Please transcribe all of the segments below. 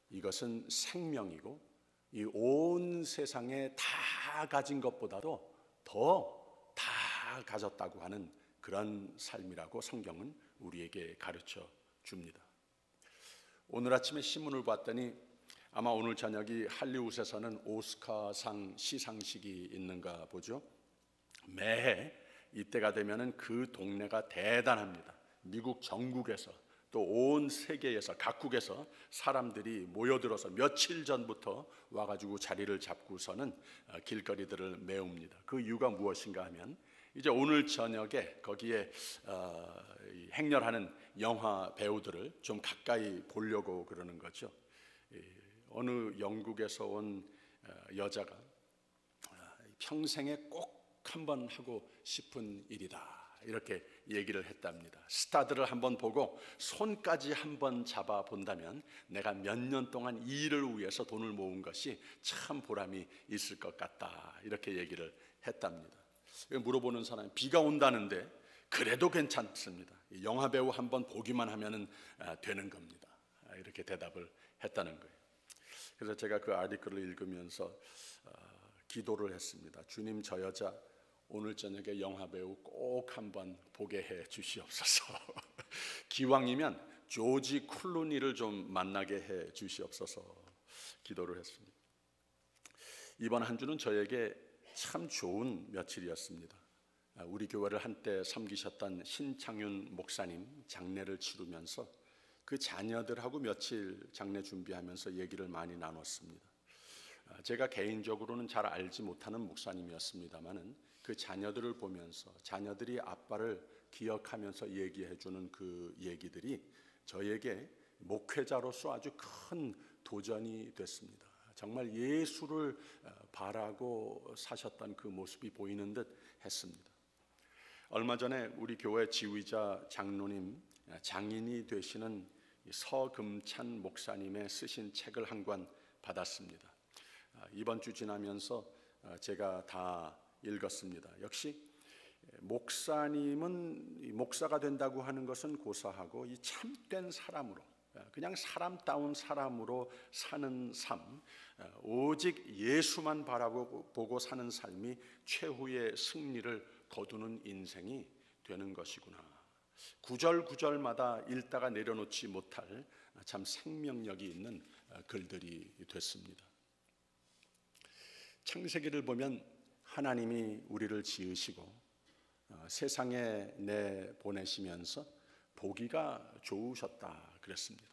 이것은 생명이고 이 온 세상에 다 가진 것보다도 더 다 가졌다고 하는 그런 삶이라고 성경은 우리에게 가르쳐 줍니다. 오늘 아침에 신문을 봤더니 아마 오늘 저녁이 할리우드에서는 오스카상 시상식이 있는가 보죠. 매해 이때가 되면은 그 동네가 대단합니다. 미국 전국에서 또 온 세계에서 각국에서 사람들이 모여들어서 며칠 전부터 와가지고 자리를 잡고서는 길거리들을 메웁니다. 그 이유가 무엇인가 하면 이제 오늘 저녁에 거기에 행렬하는 영화 배우들을 좀 가까이 보려고 그러는 거죠. 어느 영국에서 온 여자가 평생에 꼭 한번 하고 싶은 일이다 이렇게 얘기를 했답니다. 스타들을 한번 보고 손까지 한번 잡아 본다면 내가 몇 년 동안 이 일을 위해서 돈을 모은 것이 참 보람이 있을 것 같다 이렇게 얘기를 했답니다. 물어보는 사람이 비가 온다는데 그래도 괜찮습니다. 영화 배우 한번 보기만 하면 되는 겁니다. 이렇게 대답을 했다는 거예요. 그래서 제가 그 아티클을 읽으면서 기도를 했습니다. 주님, 저 여자 오늘 저녁에 영화 배우 꼭 한번 보게 해 주시옵소서. 기왕이면 조지 클루니를 좀 만나게 해 주시옵소서 기도를 했습니다. 이번 한 주는 저에게 참 좋은 며칠이었습니다. 우리 교회를 한때 섬기셨던 신창윤 목사님 장례를 치르면서 그 자녀들하고 며칠 장례 준비하면서 얘기를 많이 나눴습니다. 제가 개인적으로는 잘 알지 못하는 목사님이었습니다만은 그 자녀들을 보면서 자녀들이 아빠를 기억하면서 얘기해 주는 그 얘기들이 저에게 목회자로서 아주 큰 도전이 됐습니다. 정말 예수를 바라고 사셨던 그 모습이 보이는 듯 했습니다. 얼마 전에 우리 교회 지휘자 장로님 장인이 되시는 서금찬 목사님의 쓰신 책을 한 권 받았습니다. 이번 주 지나면서 제가 다 읽었습니다. 역시 목사님은 목사가 된다고 하는 것은 고사하고 이 참된 사람으로 그냥 사람다운 사람으로 사는 삶, 오직 예수만 바라보고 사는 삶이 최후의 승리를 거두는 인생이 되는 것이구나. 구절구절마다 읽다가 내려놓지 못할 참 생명력이 있는 글들이 됐습니다. 창세기를 보면 하나님이 우리를 지으시고 세상에 내보내시면서 보기가 좋으셨다 그랬습니다.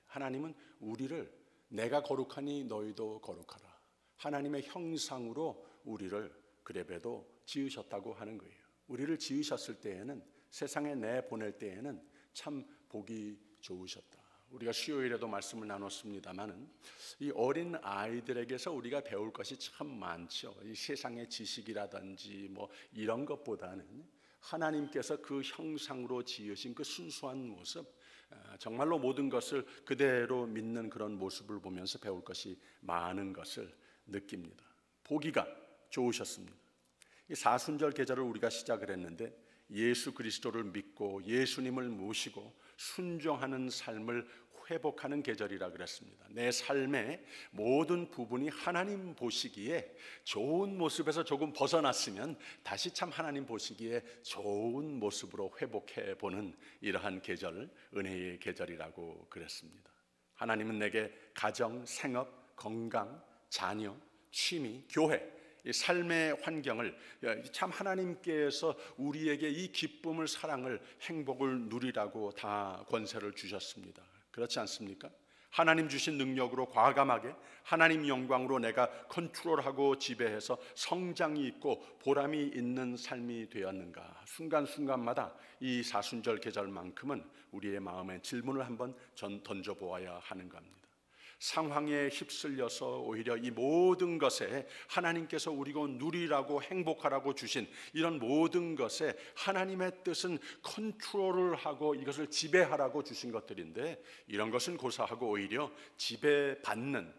하나님은 우리를 내가 거룩하니 너희도 거룩하라. 하나님의 형상으로 우리를 그래봬도 지으셨다고 하는 거예요. 우리를 지으셨을 때에는 세상에 내보낼 때에는 참 보기 좋으셨다. 우리가 수요일에도 말씀을 나눴습니다마는 이 어린 아이들에게서 우리가 배울 것이 참 많죠. 이 세상의 지식이라든지 뭐 이런 것보다는 하나님께서 그 형상으로 지으신 그 순수한 모습, 정말로 모든 것을 그대로 믿는 그런 모습을 보면서 배울 것이 많은 것을 느낍니다. 보기가 좋으셨습니다. 이 사순절 계절을 우리가 시작을 했는데 예수 그리스도를 믿고 예수님을 모시고 순종하는 삶을 회복하는 계절이라 그랬습니다. 내 삶의 모든 부분이 하나님 보시기에 좋은 모습에서 조금 벗어났으면 다시 참 하나님 보시기에 좋은 모습으로 회복해 보는 이러한 계절, 은혜의 계절이라고 그랬습니다. 하나님은 내게 가정, 생업, 건강, 자녀, 취미, 교회, 이 삶의 환경을 참 하나님께서 우리에게 이 기쁨을, 사랑을, 행복을 누리라고 다 권세를 주셨습니다. 그렇지 않습니까? 하나님 주신 능력으로 과감하게 하나님 영광으로 내가 컨트롤하고 지배해서 성장이 있고 보람이 있는 삶이 되었는가? 순간순간마다 이 사순절 계절만큼은 우리의 마음에 질문을 한번 던져보아야 하는 겁니다. 상황에 휩쓸려서 오히려 이 모든 것에 하나님께서 우리가 누리라고 행복하라고 주신 이런 모든 것에 하나님의 뜻은 컨트롤을 하고 이것을 지배하라고 주신 것들인데 이런 것은 고사하고 오히려 지배받는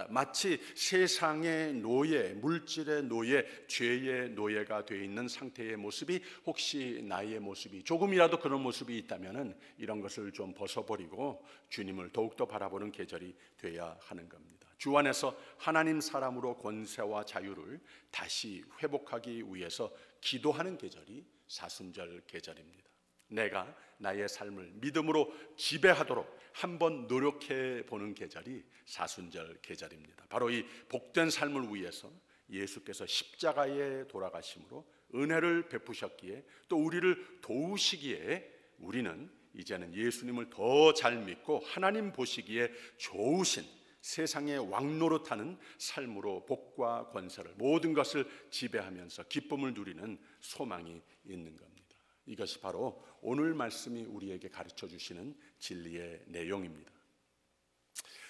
마치 세상의 노예, 물질의 노예, 죄의 노예가 되어 있는 상태의 모습이 혹시 나의 모습이 조금이라도 그런 모습이 있다면 이런 것을 좀 벗어버리고 주님을 더욱더 바라보는 계절이 되어야 하는 겁니다. 주 안에서 하나님 사람으로 권세와 자유를 다시 회복하기 위해서 기도하는 계절이 사순절 계절입니다. 내가 나의 삶을 믿음으로 지배하도록 한번 노력해 보는 계절이 사순절 계절입니다. 바로 이 복된 삶을 위해서 예수께서 십자가에 돌아가심으로 은혜를 베푸셨기에 또 우리를 도우시기에 우리는 이제는 예수님을 더 잘 믿고 하나님 보시기에 좋으신 세상의 왕노릇하는 삶으로 복과 권세를 모든 것을 지배하면서 기쁨을 누리는 소망이 있는 겁니다. 이것이 바로 오늘 말씀이 우리에게 가르쳐 주시는 진리의 내용입니다.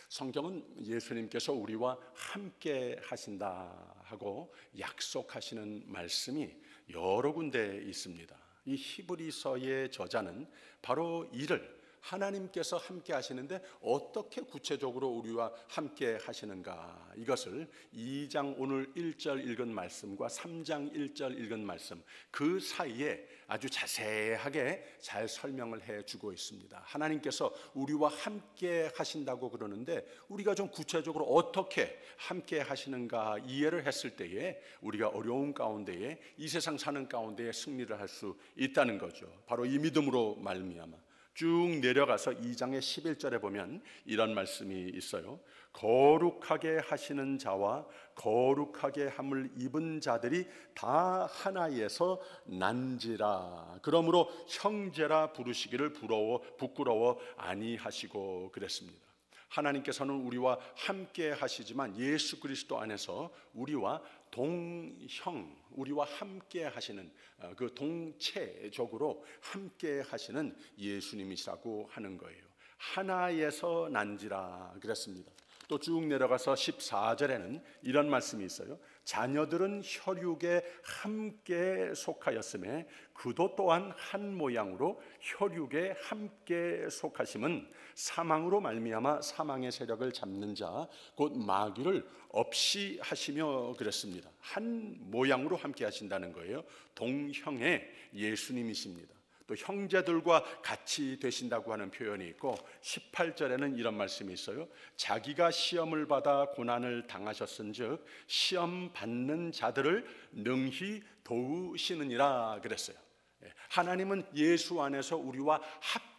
성경은 예수님께서 우리와 함께 하신다 하고 약속하시는 말씀이 여러 군데 있습니다. 이 히브리서의 저자는 바로 이를 하나님께서 함께 하시는데 어떻게 구체적으로 우리와 함께 하시는가, 이것을 2장 오늘 1절 읽은 말씀과 3장 1절 읽은 말씀 그 사이에 아주 자세하게 잘 설명을 해주고 있습니다. 하나님께서 우리와 함께 하신다고 그러는데 우리가 좀 구체적으로 어떻게 함께 하시는가 이해를 했을 때에 우리가 어려운 가운데에 이 세상 사는 가운데에 승리를 할 수 있다는 거죠. 바로 이 믿음으로 말미암아 쭉 내려가서 2장의 11절에 보면 이런 말씀이 있어요. 거룩하게 하시는 자와 거룩하게 함을 입은 자들이 다 하나에서 난지라. 그러므로 형제라 부르시기를 부끄러워 아니하시고 그랬습니다. 하나님께서는 우리와 함께 하시지만 예수 그리스도 안에서 우리와 동형, 우리와 함께 하시는 그 동체적으로 함께 하시는 예수님이시라고 하는 거예요. 하나에서 난지라 그랬습니다. 또 쭉 내려가서 14절에는 이런 말씀이 있어요. 자녀들은 혈육에 함께 속하였음에 그도 또한 한 모양으로 혈육에 함께 속하심은 사망으로 말미암아 사망의 세력을 잡는 자 곧 마귀를 없이 하시며 그랬습니다. 한 모양으로 함께 하신다는 거예요. 동형의 예수님이십니다. 또 형제들과 같이 되신다고 하는 표현이 있고 18절에는 이런 말씀이 있어요. 자기가 시험을 받아 고난을 당하셨은즉 시험 받는 자들을 능히 도우시느니라 그랬어요. 하나님은 예수 안에서 우리와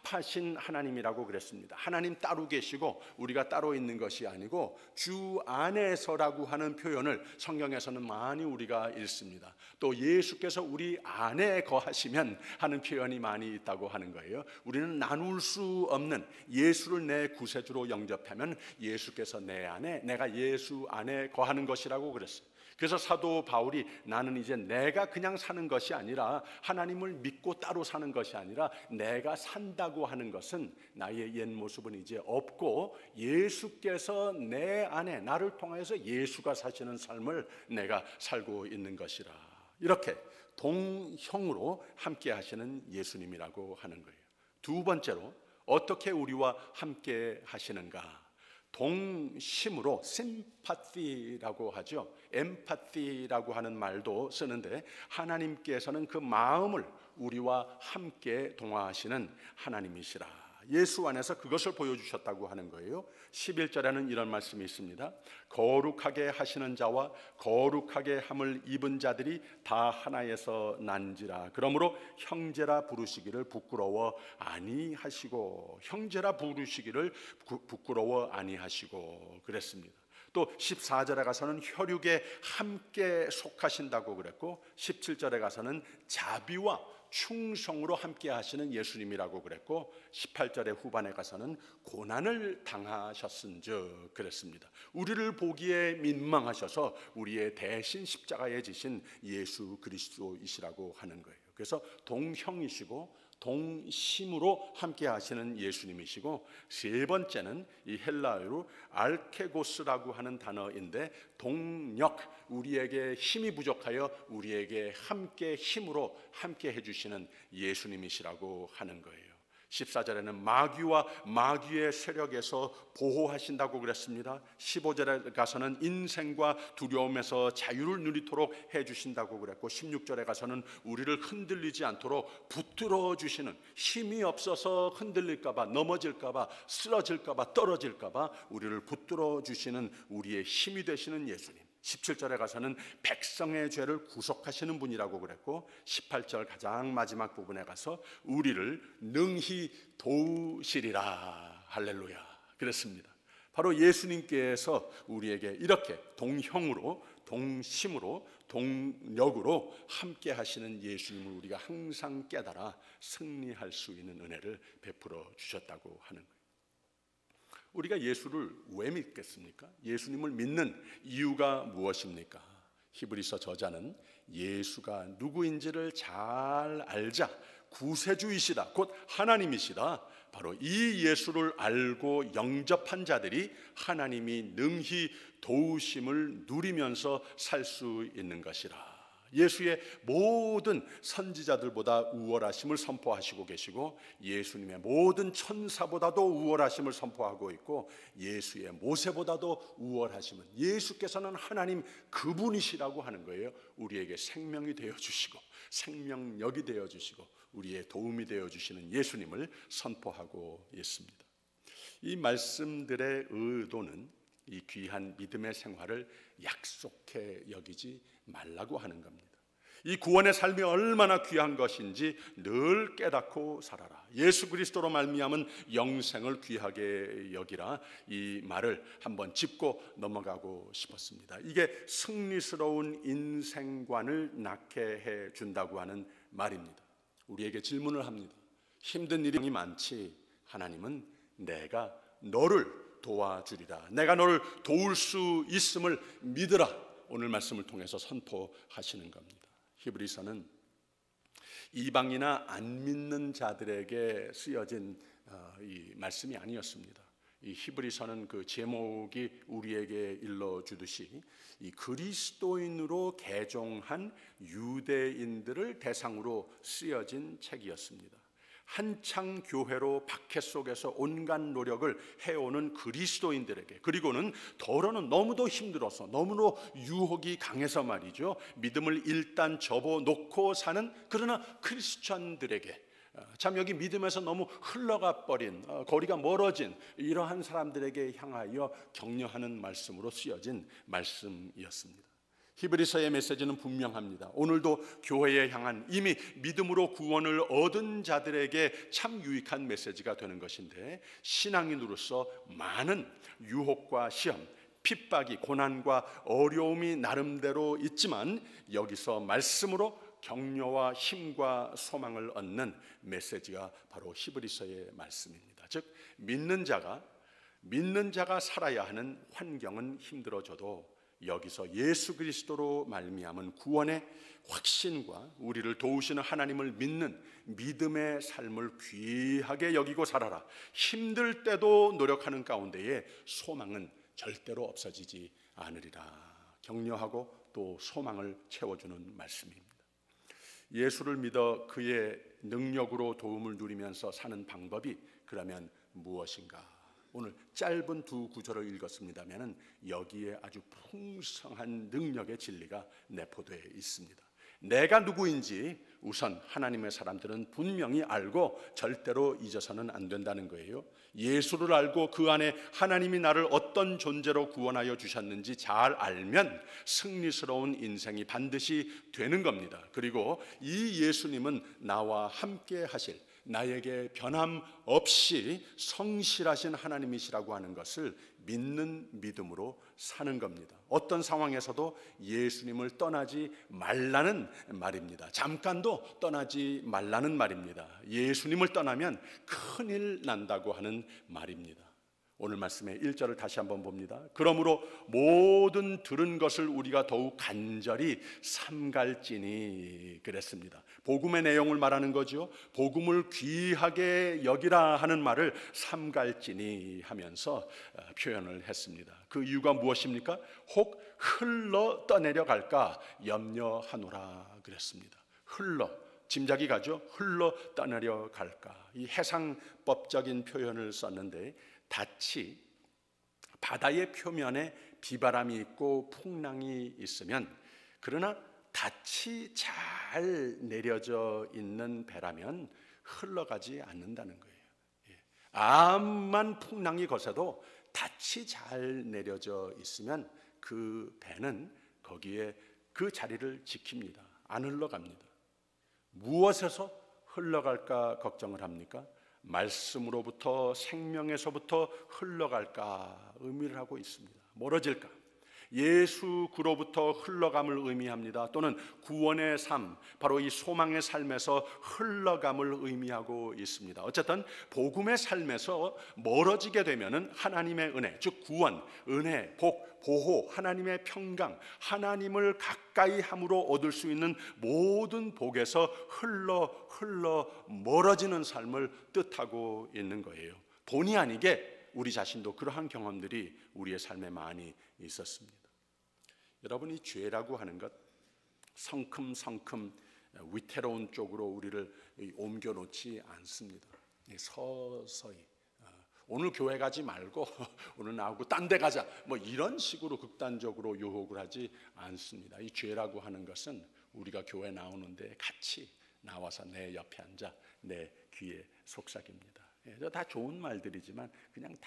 합하신 하나님이라고 그랬습니다. 하나님 따로 계시고 우리가 따로 있는 것이 아니고 주 안에서라고 하는 표현을 성경에서는 많이 우리가 읽습니다. 또 예수께서 우리 안에 거하시면 하는 표현이 많이 있다고 하는 거예요. 우리는 나눌 수 없는 예수를 내 구세주로 영접하면 예수께서 내 안에, 내가 예수 안에 거하는 것이라고 그랬어요. 그래서 사도 바울이 나는 이제 내가 그냥 사는 것이 아니라 하나님을 믿고 따로 사는 것이 아니라 내가 산다고 하는 것은 나의 옛 모습은 이제 없고 예수께서 내 안에 나를 통해서 예수가 사시는 삶을 내가 살고 있는 것이라. 이렇게 동형으로 함께 하시는 예수님이라고 하는 거예요. 두 번째로 어떻게 우리와 함께 하시는가? 동심으로 심파티라고 하죠. 엠파티라고 하는 말도 쓰는데 하나님께서는 그 마음을 우리와 함께 동화하시는 하나님이시라. 예수 안에서 그것을 보여주셨다고 하는 거예요. 11절에는 이런 말씀이 있습니다. 거룩하게 하시는 자와 거룩하게 함을 입은 자들이 다 하나에서 난지라. 그러므로 형제라 부르시기를 부끄러워 아니하시고, 형제라 부르시기를 부끄러워 아니하시고 그랬습니다. 또 14절에 가서는 혈육에 함께 속하신다고 그랬고 17절에 가서는 자비와 충성으로 함께 하시는 예수님이라고 그랬고 18절의 후반에 가서는 고난을 당하셨은즉 그랬습니다. 우리를 보기에 민망하셔서 우리의 대신 십자가에 지신 예수 그리스도이시라고 하는 거예요. 그래서 동형이시고 동심으로 함께 하시는 예수님이시고 세 번째는 이 헬라어로 알케고스라고 하는 단어인데 동력, 우리에게 힘이 부족하여 우리에게 함께 힘으로 함께 해주시는 예수님이시라고 하는 거예요. 14절에는 마귀와 마귀의 세력에서 보호하신다고 그랬습니다. 15절에 가서는 인생과 두려움에서 자유를 누리도록 해주신다고 그랬고, 16절에 가서는 우리를 흔들리지 않도록 붙들어 주시는, 힘이 없어서 흔들릴까봐, 넘어질까봐, 쓰러질까봐, 떨어질까봐 우리를 붙들어 주시는 우리의 힘이 되시는 예수님. 17절에 가서는 백성의 죄를 구속하시는 분이라고 그랬고, 18절 가장 마지막 부분에 가서 우리를 능히 도우시리라. 할렐루야. 그랬습니다. 바로 예수님께서 우리에게 이렇게 동형으로, 동심으로, 동력으로 함께 하시는 예수님을 우리가 항상 깨달아 승리할 수 있는 은혜를 베풀어 주셨다고 하는 거예요. 우리가 예수를 왜 믿겠습니까? 예수님을 믿는 이유가 무엇입니까? 히브리서 저자는 예수가 누구인지를 잘 알자, 구세주이시다, 곧 하나님이시다, 바로 이 예수를 알고 영접한 자들이 하나님이 능히 도우심을 누리면서 살 수 있는 것이라. 예수의 모든 선지자들보다 우월하심을 선포하시고 계시고, 예수님의 모든 천사보다도 우월하심을 선포하고 있고, 예수의 모세보다도 우월하심은, 예수께서는 하나님 그분이시라고 하는 거예요. 우리에게 생명이 되어주시고 생명력이 되어주시고 우리의 도움이 되어주시는 예수님을 선포하고 있습니다. 이 말씀들의 의도는 이 귀한 믿음의 생활을 약속해 여기지 말라고 하는 겁니다. 이 구원의 삶이 얼마나 귀한 것인지 늘 깨닫고 살아라. 예수 그리스도로 말미암은 영생을 귀하게 여기라. 이 말을 한번 짚고 넘어가고 싶었습니다. 이게 승리스러운 인생관을 낳게 해 준다고 하는 말입니다. 우리에게 질문을 합니다. 힘든 일이 많지, 하나님은 내가 너를 도와주리라, 내가 너를 도울 수 있음을 믿으라. 오늘 말씀을 통해서 선포하시는 겁니다. 히브리서는 이방이나 안 믿는 자들에게 쓰여진 이 말씀이 아니었습니다. 이 히브리서는 그 제목이 우리에게 일러주듯이 이 그리스도인으로 개종한 유대인들을 대상으로 쓰여진 책이었습니다. 한창 교회로 박해 속에서 온갖 노력을 해오는 그리스도인들에게, 그리고는 더러는 너무도 힘들어서, 너무도 유혹이 강해서 말이죠, 믿음을 일단 접어놓고 사는 그러나 크리스찬들에게, 참 여기 믿음에서 너무 흘러가 버린, 거리가 멀어진 이러한 사람들에게 향하여 격려하는 말씀으로 쓰여진 말씀이었습니다. 히브리서의 메시지는 분명합니다. 오늘도 교회에 향한 이미 믿음으로 구원을 얻은 자들에게 참 유익한 메시지가 되는 것인데, 신앙인으로서 많은 유혹과 시험, 핍박이, 고난과 어려움이 나름대로 있지만 여기서 말씀으로 격려와 힘과 소망을 얻는 메시지가 바로 히브리서의 말씀입니다. 즉 믿는 자가 살아야 하는 환경은 힘들어져도 여기서 예수 그리스도로 말미암은 구원의 확신과 우리를 도우시는 하나님을 믿는 믿음의 삶을 귀하게 여기고 살아라. 힘들 때도 노력하는 가운데에 소망은 절대로 없어지지 않으리라. 격려하고 또 소망을 채워주는 말씀입니다. 예수를 믿어 그의 능력으로 도움을 누리면서 사는 방법이 그러면 무엇인가? 오늘 짧은 두 구절을 읽었습니다면 여기에 아주 풍성한 능력의 진리가 내포되어 있습니다. 내가 누구인지 우선 하나님의 사람들은 분명히 알고 절대로 잊어서는 안 된다는 거예요. 예수를 알고 그 안에 하나님이 나를 어떤 존재로 구원하여 주셨는지 잘 알면 승리스러운 인생이 반드시 되는 겁니다. 그리고 이 예수님은 나와 함께 하실, 나에게 변함없이 성실하신 하나님이시라고 하는 것을 믿는 믿음으로 사는 겁니다. 어떤 상황에서도 예수님을 떠나지 말라는 말입니다. 잠깐도 떠나지 말라는 말입니다. 예수님을 떠나면 큰일 난다고 하는 말입니다. 오늘 말씀의 1절을 다시 한번 봅니다. 그러므로 모든 들은 것을 우리가 더욱 간절히 삼갈지니 그랬습니다. 복음의 내용을 말하는 거죠. 복음을 귀하게 여기라 하는 말을 삼갈지니 하면서 표현을 했습니다. 그 이유가 무엇입니까? 혹 흘러 떠내려 갈까 염려하노라 그랬습니다. 흘러 짐작이 가죠. 흘러 떠내려 갈까. 이 해상법적인 표현을 썼는데 닻이 바다의 표면에 비바람이 있고 풍랑이 있으면, 그러나 닻이 잘 내려져 있는 배라면 흘러가지 않는다는 거예요. 암만 풍랑이 거세도 닻이 잘 내려져 있으면 그 배는 거기에 그 자리를 지킵니다. 안 흘러갑니다. 무엇에서 흘러갈까 걱정을 합니까? 말씀으로부터, 생명에서부터 흘러갈까 의미를 하고 있습니다. 멀어질까? 예수 그로부터 흘러감을 의미합니다. 또는 구원의 삶, 바로 이 소망의 삶에서 흘러감을 의미하고 있습니다. 어쨌든 복음의 삶에서 멀어지게 되면은 하나님의 은혜, 즉 구원, 은혜, 복, 보호, 하나님의 평강, 하나님을 가까이 함으로 얻을 수 있는 모든 복에서 흘러 멀어지는 삶을 뜻하고 있는 거예요. 본의 아니게 우리 자신도 그러한 경험들이 우리의 삶에 많이 있었습니다. 여러분, 이 죄라고 하는 것 성큼성큼 위태로운 쪽으로 우리를 옮겨놓지 않습니다. 서서히 오늘 교회 가지 말고 오늘 나오고 딴 데 가자, 뭐 이런 식으로 극단적으로 유혹을 하지 않습니다. 이 죄라고 하는 것은 우리가 교회 나오는데 같이 나와서 내 옆에 앉아 내 귀에 속삭입니다. 다 좋은 말들이지만 그냥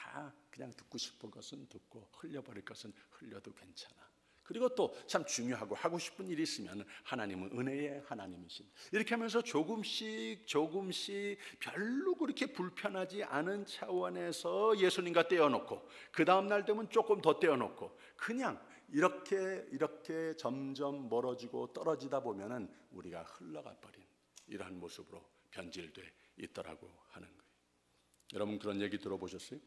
듣고 싶은 것은 듣고 흘려버릴 것은 흘려도 괜찮아. 그리고 또 참 중요하고 하고 싶은 일이 있으면 하나님은 은혜의 하나님이신, 이렇게 하면서 조금씩 별로 그렇게 불편하지 않은 차원에서 예수님과 떼어놓고, 그 다음 날 되면 조금 더 떼어놓고, 그냥 이렇게 점점 멀어지고 떨어지다 보면은 우리가 흘러가 버린 이러한 모습으로 변질돼 있더라고 하는 거예요. 여러분, 그런 얘기 들어보셨어요?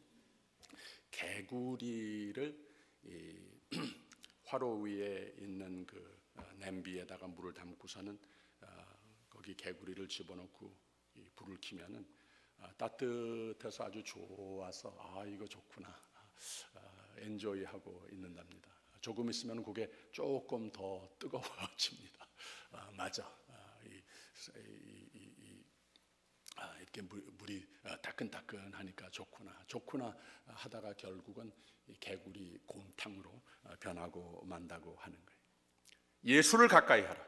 개구리를 화로 위에 있는 그 냄비에다가 물을 담고서는 거기 개구리를 집어넣고 불을 켜면은 따뜻해서 아주 좋아서 이거 좋구나, 엔조이하고 있는답니다. 조금 있으면 그게 조금 더 뜨거워집니다. 맞아. 이렇게 물이 따끈따끈하니까 좋구나 하다가 결국은 이 개구리 곰탕으로 변하고 만다고 하는 거예요. 예수를 가까이 하라,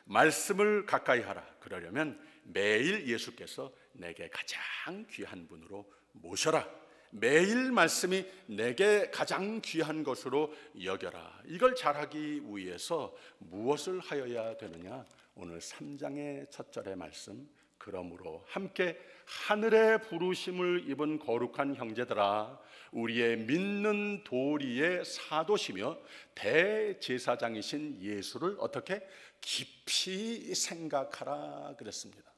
말씀을 가까이 하라. 그러려면 매일 예수께서 내게 가장 귀한 분으로 모셔라. 매일 말씀이 내게 가장 귀한 것으로 여겨라. 이걸 잘하기 위해서 무엇을 하여야 되느냐? 오늘 3장의 첫 절의 말씀, 그러므로 함께 하늘의 부르심을 입은 거룩한 형제들아, 우리의 믿는 도리의 사도시며 대제사장이신 예수를 어떻게 깊이 생각하라 그랬습니다.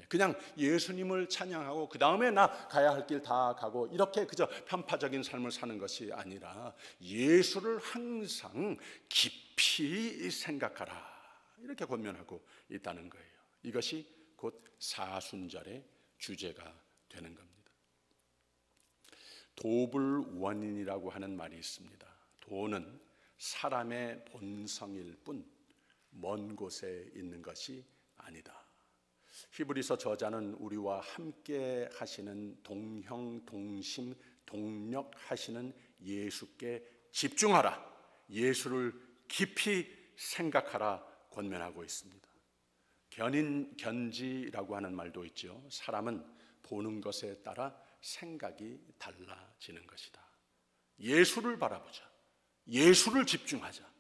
그냥 예수님을 찬양하고 그 다음에 나 가야 할 길 다 가고 이렇게 그저 편파적인 삶을 사는 것이 아니라 예수를 항상 깊이 생각하라, 이렇게 권면하고 있다는 거예요. 이것이 곧 사순절의 주제가 되는 겁니다. 도불원인이라고 하는 말이 있습니다. 도는 사람의 본성일 뿐 먼 곳에 있는 것이 아니다. 히브리서 저자는 우리와 함께 하시는 동형 동심 동력하시는 예수께 집중하라, 예수를 깊이 생각하라 권면하고 있습니다. 견지라고 하는 말도 있죠. 사람은 보는 것에 따라 생각이 달라지는 것이다. 예수를 바라보자, 예수를 집중하자,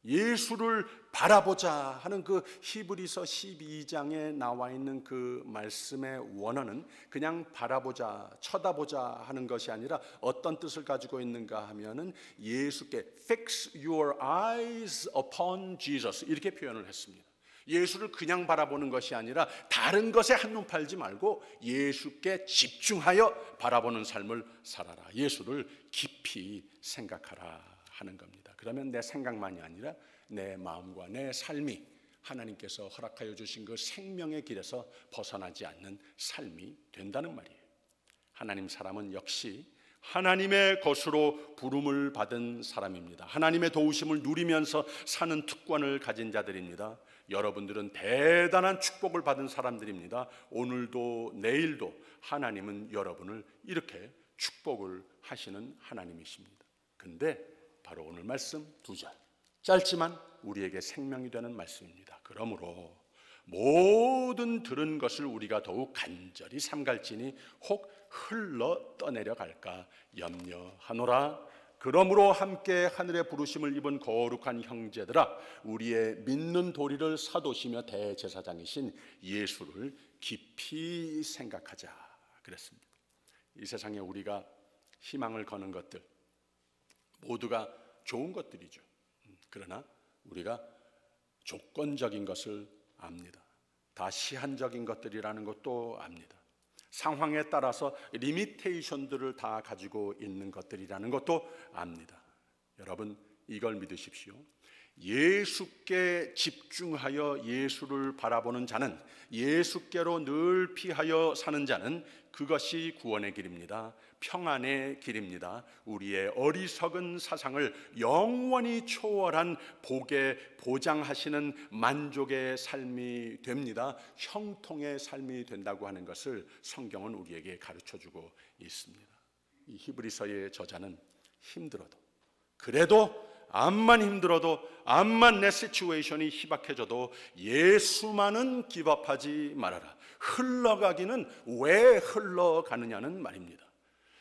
예수를 바라보자 하는 그 히브리서 12장에 나와 있는 그 말씀의 원어는 그냥 바라보자, 쳐다보자 하는 것이 아니라 어떤 뜻을 가지고 있는가 하면은 예수께 fix your eyes upon Jesus, 이렇게 표현을 했습니다. 예수를 그냥 바라보는 것이 아니라 다른 것에 한눈 팔지 말고 예수께 집중하여 바라보는 삶을 살아라. 예수를 깊이 생각하라 하는 겁니다. 그러면 내 생각만이 아니라 내 마음과 내 삶이 하나님께서 허락하여 주신 그 생명의 길에서 벗어나지 않는 삶이 된다는 말이에요. 하나님 사람은 역시 하나님의 것으로 부름을 받은 사람입니다. 하나님의 도우심을 누리면서 사는 특권을 가진 자들입니다. 여러분들은 대단한 축복을 받은 사람들입니다. 오늘도 내일도 하나님은 여러분을 이렇게 축복을 하시는 하나님이십니다. 근데 바로 오늘 말씀 2절, 짧지만 우리에게 생명이 되는 말씀입니다. 그러므로 모든 들은 것을 우리가 더욱 간절히 삼갈지니 혹 흘러 떠내려 갈까 염려하노라. 그러므로 함께 하늘의 부르심을 입은 거룩한 형제들아, 우리의 믿는 도리를 사도시며 대제사장이신 예수를 깊이 생각하자 그랬습니다. 이 세상에 우리가 희망을 거는 것들 모두가 좋은 것들이죠. 그러나 우리가 조건적인 것을 압니다. 다 시한적인 것들이라는 것도 압니다. 상황에 따라서 리미테이션들을 다 가지고 있는 것들이라는 것도 압니다. 여러분, 이걸 믿으십시오. 예수께 집중하여 예수를 바라보는 자는, 예수께로 늘 피하여 사는 자는 그것이 구원의 길입니다. 평안의 길입니다. 우리의 어리석은 사상을 영원히 초월한 복에 보장하시는 만족의 삶이 됩니다. 형통의 삶이 된다고 하는 것을 성경은 우리에게 가르쳐주고 있습니다. 이 히브리서의 저자는 힘들어도, 그래도 암만 힘들어도, 암만 내 시츄에이션이 희박해져도 예수만은 기밥하지 말아라. 흘러가기는 왜 흘러가느냐는 말입니다.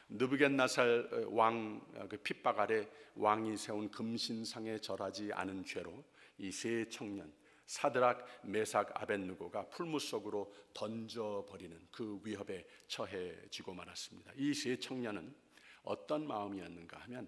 느부갓네살 왕 그 핍박 아래 왕이 세운 금신상에 절하지 않은 죄로 이 세 청년 사드락, 메삭, 아벳느고가 풀무 속으로 던져버리는 그 위협에 처해지고 말았습니다. 이 세 청년은 어떤 마음이었는가 하면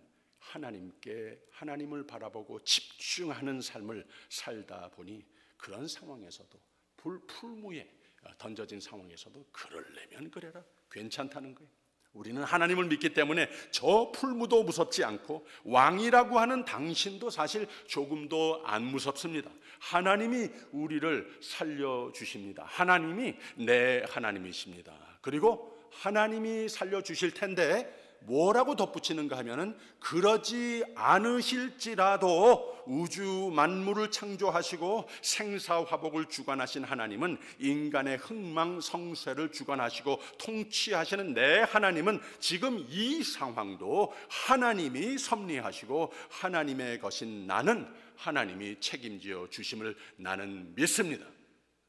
하나님을 바라보고 집중하는 삶을 살다 보니 그런 상황에서도 풀무에 던져진 상황에서도 그러려면 그래라, 괜찮다는 거예요. 우리는 하나님을 믿기 때문에 저 풀무도 무섭지 않고 왕이라고 하는 당신도 사실 조금도 안 무섭습니다. 하나님이 우리를 살려주십니다. 하나님이 내 하나님이십니다. 그리고 하나님이 살려주실 텐데 뭐라고 덧붙이는가 하면은 그러지 않으실지라도 우주 만물을 창조하시고 생사화복을 주관하신 하나님은, 인간의 흥망성쇠를 주관하시고 통치하시는 내 하나님은 지금 이 상황도 하나님이 섭리하시고 하나님의 것인 나는 하나님이 책임지어 주심을 나는 믿습니다.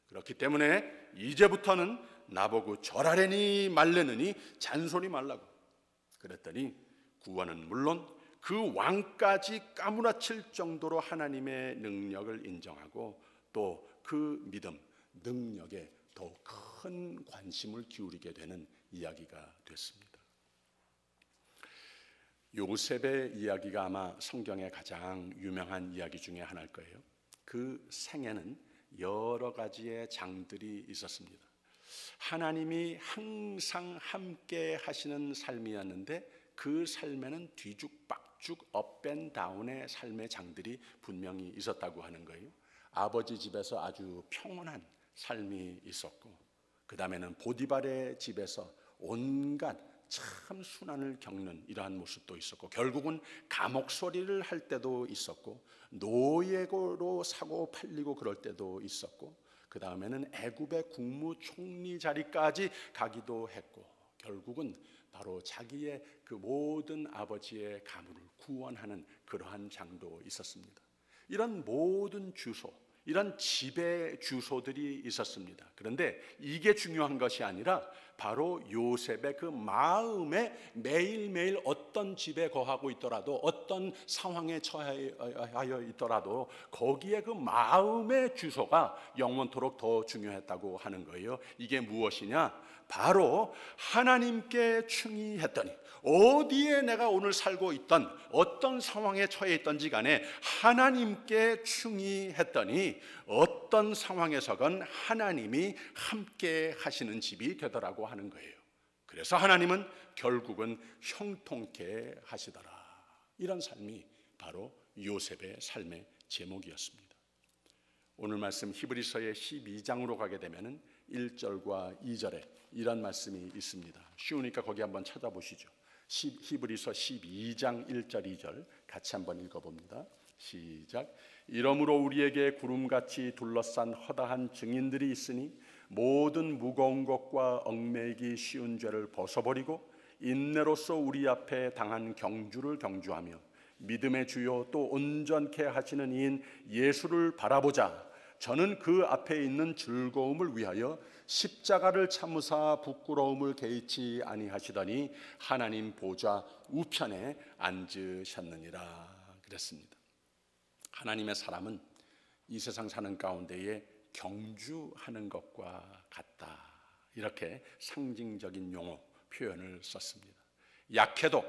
그렇기 때문에 이제부터는 나보고 절하려니 말려느니 잔소리 말라고 그랬더니 구원은 물론 그 왕까지 까무라칠 정도로 하나님의 능력을 인정하고 또 그 믿음, 능력에 더 큰 관심을 기울이게 되는 이야기가 됐습니다. 요셉의 이야기가 아마 성경의 가장 유명한 이야기 중에 하나일 거예요. 그 생에는 여러 가지의 장들이 있었습니다. 하나님이 항상 함께 하시는 삶이었는데 그 삶에는 뒤죽박죽 업앤다운의 삶의 장들이 분명히 있었다고 하는 거예요. 아버지 집에서 아주 평온한 삶이 있었고, 그 다음에는 보디발의 집에서 온갖 참 순환을 겪는 이러한 모습도 있었고, 결국은 감옥 소리를 할 때도 있었고, 노예로 사고 팔리고 그럴 때도 있었고, 그 다음에는 애굽의 국무총리 자리까지 가기도 했고, 결국은 바로 자기의 그 모든 아버지의 가문을 구원하는 그러한 장도 있었습니다. 이런 모든 주소, 이런 지배 주소들이 있었습니다. 그런데 이게 중요한 것이 아니라 바로 요셉의 그 마음에 매일매일 어떤 집에 거하고 있더라도, 어떤 상황에 처하여 있더라도 거기에 그 마음의 주소가 영원토록 더 중요했다고 하는 거예요. 이게 무엇이냐? 바로 하나님께 충의했더니, 어디에 내가 오늘 살고 있던 어떤 상황에 처해 있던지 간에 하나님께 충의했더니 어떤 상황에서건 하나님이 함께 하시는 집이 되더라고 하는 거예요. 그래서 하나님은 결국은 형통케 하시더라. 이런 삶이 바로 요셉의 삶의 제목이었습니다. 오늘 말씀 히브리서의 12장으로 가게 되면 1절과 2절에 이런 말씀이 있습니다. 쉬우니까 거기 한번 찾아보시죠. 히브리서 12장 1절 2절 같이 한번 읽어봅니다. 시작. 이러므로 우리에게 구름같이 둘러싼 허다한 증인들이 있으니 모든 무거운 것과 얽매이기 쉬운 죄를 벗어버리고 인내로써 우리 앞에 당한 경주를 경주하며 믿음의 주요 또 온전케 하시는 이인 예수를 바라보자. 저는 그 앞에 있는 즐거움을 위하여 십자가를 참으사 부끄러움을 개의치 아니하시더니 하나님 보좌 우편에 앉으셨느니라 그랬습니다. 하나님의 사람은 이 세상 사는 가운데에 경주하는 것과 같다, 이렇게 상징적인 용어 표현을 썼습니다. 약해도,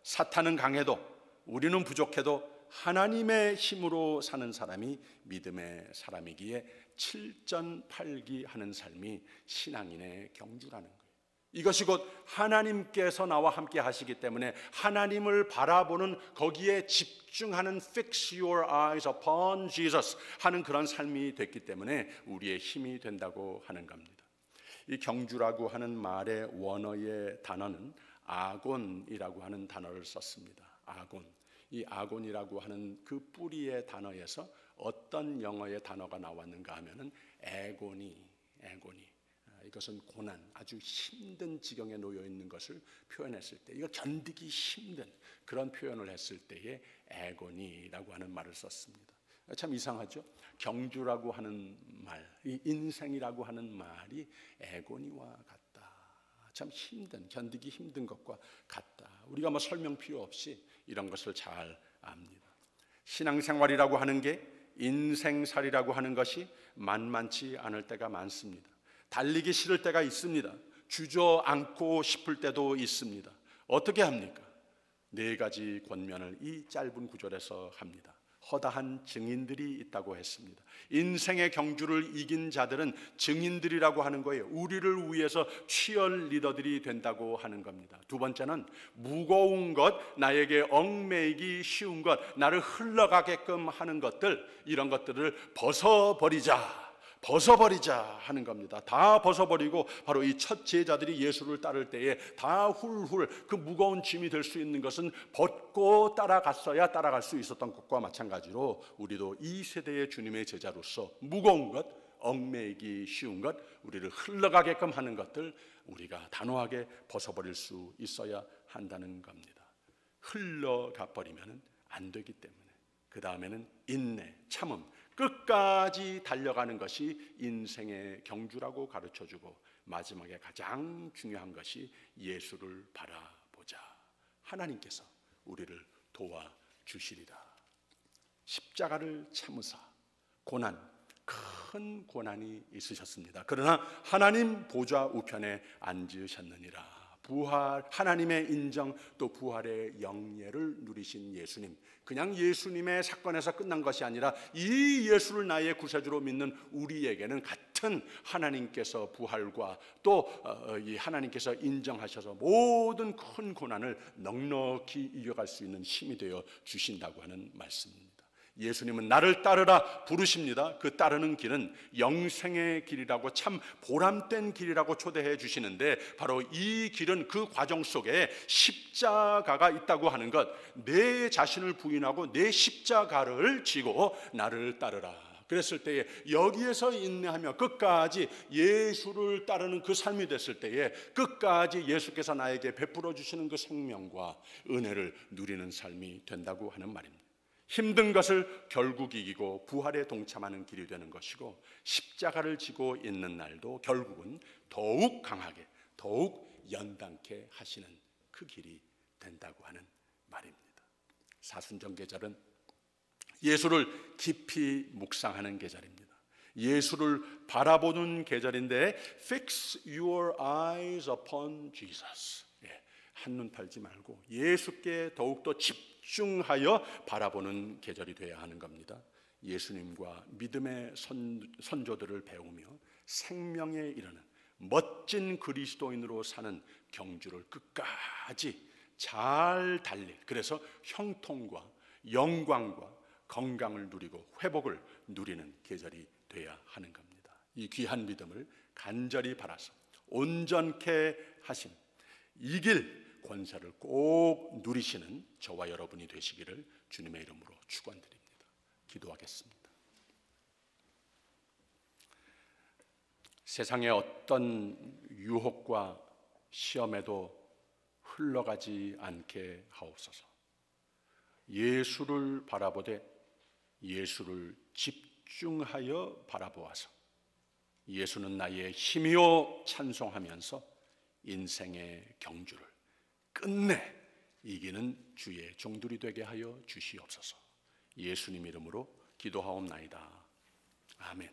사탄은 강해도, 우리는 부족해도 하나님의 힘으로 사는 사람이 믿음의 사람이기에 칠전팔기하는 삶이 신앙인의 경주라는 거예요. 이것이 곧 하나님께서 나와 함께 하시기 때문에 하나님을 바라보는, 거기에 집중하는 Fix your eyes upon Jesus 하는 그런 삶이 됐기 때문에 우리의 힘이 된다고 하는 겁니다. 이 경주라고 하는 말의 원어의 단어는 아곤이라고 하는 단어를 썼습니다. 아곤. 이 아곤이라고 하는 그 뿌리의 단어에서 어떤 영어의 단어가 나왔는가 하면은 애고니. 이것은 고난, 아주 힘든 지경에 놓여 있는 것을 표현했을 때, 이거 견디기 힘든 그런 표현을 했을 때에 애고니라고 하는 말을 썼습니다. 참 이상하죠? 경주라고 하는 말, 이 인생이라고 하는 말이 애고니와 같다. 참 힘든, 견디기 힘든 것과 같다. 우리가 뭐 설명 필요 없이 이런 것을 잘 압니다. 신앙생활이라고 하는 게, 인생살이라고 하는 것이 만만치 않을 때가 많습니다. 달리기 싫을 때가 있습니다. 주저앉고 싶을 때도 있습니다. 어떻게 합니까? 4가지 권면을 이 짧은 구절에서 합니다. 허다한 증인들이 있다고 했습니다. 인생의 경주를 이긴 자들은 증인들이라고 하는 거예요. 우리를 위해서 취열 리더들이 된다고 하는 겁니다. 2번째는 무거운 것, 나에게 얽매이기 쉬운 것, 나를 흘러가게끔 하는 것들, 이런 것들을 벗어버리자 하는 겁니다. 다 벗어버리고 바로 이 첫 제자들이 예수를 따를 때에 다 훌훌 그 무거운 짐이 될 수 있는 것은 벗고 따라갔어야 따라갈 수 있었던 것과 마찬가지로 우리도 이 세대의 주님의 제자로서 무거운 것, 얽매이기 쉬운 것, 우리를 흘러가게끔 하는 것들 우리가 단호하게 벗어버릴 수 있어야 한다는 겁니다. 흘러가 버리면 안 되기 때문에 그 다음에는 인내, 참음, 끝까지 달려가는 것이 인생의 경주라고 가르쳐주고, 마지막에 가장 중요한 것이 예수를 바라보자. 하나님께서 우리를 도와주시리라. 십자가를 참으사 고난, 큰 고난이 있으셨습니다. 그러나 하나님 보좌 우편에 앉으셨느니라. 부활, 하나님의 인정, 또 부활의 영예를 누리신 예수님, 그냥 예수님의 사건에서 끝난 것이 아니라 이 예수를 나의 구세주로 믿는 우리에게는 같은 하나님께서 부활과 또 이 하나님께서 인정하셔서 모든 큰 고난을 넉넉히 이겨갈 수 있는 힘이 되어 주신다고 하는 말씀입니다. 예수님은 나를 따르라 부르십니다. 그 따르는 길은 영생의 길이라고, 참 보람된 길이라고 초대해 주시는데, 바로 이 길은 그 과정 속에 십자가가 있다고 하는 것, 내 자신을 부인하고 내 십자가를 지고 나를 따르라. 그랬을 때에 여기에서 인내하며 끝까지 예수를 따르는 그 삶이 됐을 때에 끝까지 예수께서 나에게 베풀어 주시는 그 생명과 은혜를 누리는 삶이 된다고 하는 말입니다. 힘든 것을 결국 이기고 부활에 동참하는 길이 되는 것이고, 십자가를 지고 있는 날도 결국은 더욱 강하게, 더욱 연단케 하시는 그 길이 된다고 하는 말입니다. 사순절 계절은 예수를 깊이 묵상하는 계절입니다. 예수를 바라보는 계절인데, Fix your eyes upon Jesus. 한눈 팔지 말고 예수께 더욱더 집중하여 바라보는 계절이 되어야 하는 겁니다. 예수님과 믿음의 선조들을 배우며 생명에 이르는 멋진 그리스도인으로 사는 경주를 끝까지 잘 달릴, 그래서 형통과 영광과 건강을 누리고 회복을 누리는 계절이 되어야 하는 겁니다. 이 귀한 믿음을 간절히 바라서 온전케 하심, 이길 권세를 꼭 누리시는 저와 여러분이 되시기를 주님의 이름으로 축원드립니다. 기도하겠습니다. 세상의 어떤 유혹과 시험에도 흘러가지 않게 하옵소서. 예수를 바라보되 예수를 집중하여 바라보아서 예수는 나의 힘이요 찬송하면서 인생의 경주를 끝내 이기는 주의 종들이 되게 하여 주시옵소서. 예수님 이름으로 기도하옵나이다. 아멘.